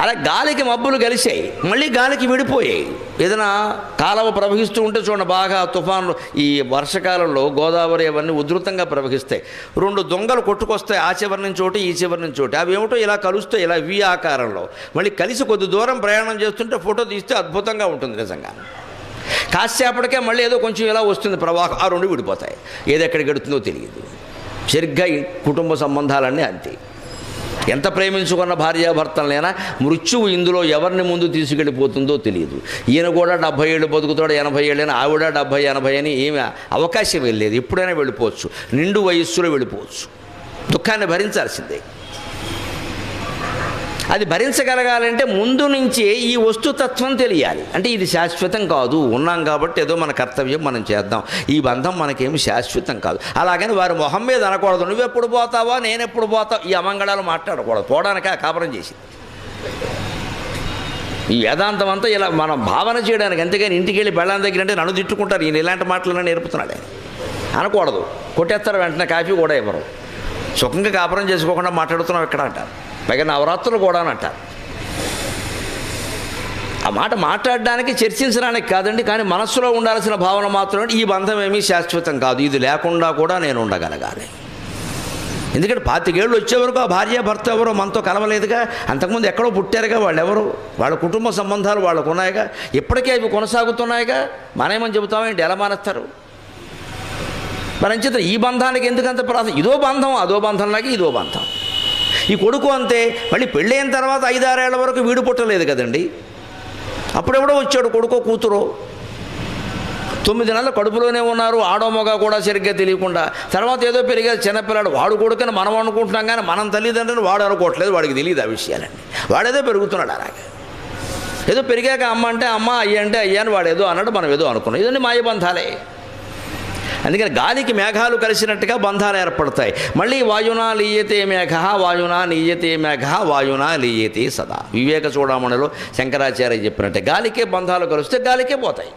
అలా గాలికి మబ్బులు కలిసాయి, మళ్ళీ గాలికి విడిపోయాయి. ఏదైనా కాలువ ప్రవహిస్తూ ఉంటే చూడండి, బాగా తుఫాన్లు ఈ వర్షకాలంలో గోదావరి అవన్నీ ఉధృతంగా ప్రవహిస్తాయి. రెండు దొంగలు కొట్టుకొస్తాయి, ఆ చివరి నుంచి ఒకటి ఈ చివరి నుంచి ఒకటి. అవి ఏమిటో ఇలా కలుస్తాయి, ఇలా వి ఆకారంలో. మళ్ళీ కలిసి కొద్ది దూరం ప్రయాణం చేస్తుంటే ఫోటో తీస్తే అద్భుతంగా ఉంటుంది నిజంగా. కాసేపటికే మళ్ళీ ఏదో కొంచెం ఇలా వస్తుంది ప్రవాహం, ఆ రెండు విడిపోతాయి. ఏది ఎక్కడికి గడుతుందో తెలియదు. సరిగ్గా కుటుంబ సంబంధాలన్నీ అంతే. ఎంత ప్రేమించుకున్న భార్యాభర్తలైనా మృత్యువు ఇందులో ఎవరిని ముందు తీసుకెళ్ళిపోతుందో తెలియదు. ఈయన కూడా 70 ఏళ్ళు బతుకుతాడు, 80 ఏళ్ళైనా, ఆవిడ 70, 80 అని ఏమి అవకాశం వెళ్ళలేదు. ఎప్పుడైనా వెళ్ళిపోవచ్చు, నిండు వయస్సులో వెళ్ళిపోవచ్చు. దుఃఖాన్ని భరించాల్సిందే. అది భరించగలగాలంటే ముందు నుంచే ఈ వస్తుతత్వం తెలియాలి. అంటే ఇది శాశ్వతం కాదు, ఉన్నాం కాబట్టి ఏదో మన కర్తవ్యం మనం చేద్దాం, ఈ బంధం మనకేమి శాశ్వతం కాదు. అలాగని వారి మొహం మీద అనకూడదు, నువ్వెప్పుడు పోతావా నేనెప్పుడు పోతావు, ఈ అమంగళాలు మాట్లాడకూడదు. పోవడానికే ఆ కాపురం చేసింది. ఈ వేదాంతం అంతా ఇలా మనం భావన చేయడానికి. అంతేగాని ఇంటికి వెళ్ళి బెళ్ళం దగ్గర అంటే నన్ను తిట్టుకుంటారు, ఈయన ఇలాంటి మాటలన్నా నేర్పుతున్నాడు అనకూడదు. కొట్టేస్తారు, వెంటనే కాఫీ కూడా ఇవ్వరు. సుఖంగా కాపురం చేసుకోకుండా మాట్లాడుతున్నాం ఇక్కడ అంటారు. పైగా నవరాత్రులు కూడా అని అంటారు. ఆ మాట మాట్లాడడానికి, చర్చించడానికి కాదండి, కానీ మనస్సులో ఉండాల్సిన భావన మాత్రమే ఈ బంధం ఏమీ శాశ్వతం కాదు, ఇది లేకుండా కూడా నేను ఉండగలగాలి. ఎందుకంటే 25 ఏళ్ళు వచ్చే వరకు ఆ భార్య భర్త ఎవరో మనతో కలవలేదుగా, అంతకుముందు ఎక్కడో పుట్టారుగా వాళ్ళెవరు, వాళ్ళ కుటుంబ సంబంధాలు వాళ్ళకు ఉన్నాయిగా, ఇప్పటికే అవి కొనసాగుతున్నాయిగా. మనమేమని చెబుతామేంటి, ఎలా మానేస్తారు? మరి అంచేత ఈ బంధానికి ఎందుకంత ప్రాధాన్యం? ఇదో బంధం అదో బంధంలాగే ఇదో బంధం. ఈ కొడుకు అంతే, మళ్ళీ పెళ్ళైన తర్వాత 5-6 ఏళ్ల వరకు వీడు పుట్టలేదు కదండి. అప్పుడెప్పుడో వచ్చాడు కొడుకో కూతురో, 9 నెలలు కడుపులోనే ఉన్నారు, ఆడో మగ కూడా సరిగ్గా తెలియకుండా. తర్వాత ఏదో పెరిగారు చిన్నపిల్లాడు, వాడు కొడుకుని మనం అనుకుంటున్నాం కానీ మనం తల్లిదండ్రులు వాడు అనుకోవట్లేదు, వాడికి తెలియదు ఆ విషయాలండి. వాడేదో పెరుగుతున్నాడు అలాగే. ఏదో పెరిగాక అమ్మ అంటే అమ్మ, అయ్య అంటే అయ్యా అని వాడు ఏదో అన్నాడు, మనం ఏదో అనుకున్నాం. ఇదండి మాయబంధాలే. అందుకని గాలికి మేఘాలు కలిసినట్టుగా బంధాలు ఏర్పడతాయి. మళ్ళీ వాయునా లీయతే మేఘ, వాయునా నీయతే మేఘ, వాయునా లీయతే సదా. వివేక చూడమణిలో శంకరాచార్య చెప్పినట్టే గాలికే బంధాలు కలిస్తే గాలికే పోతాయి.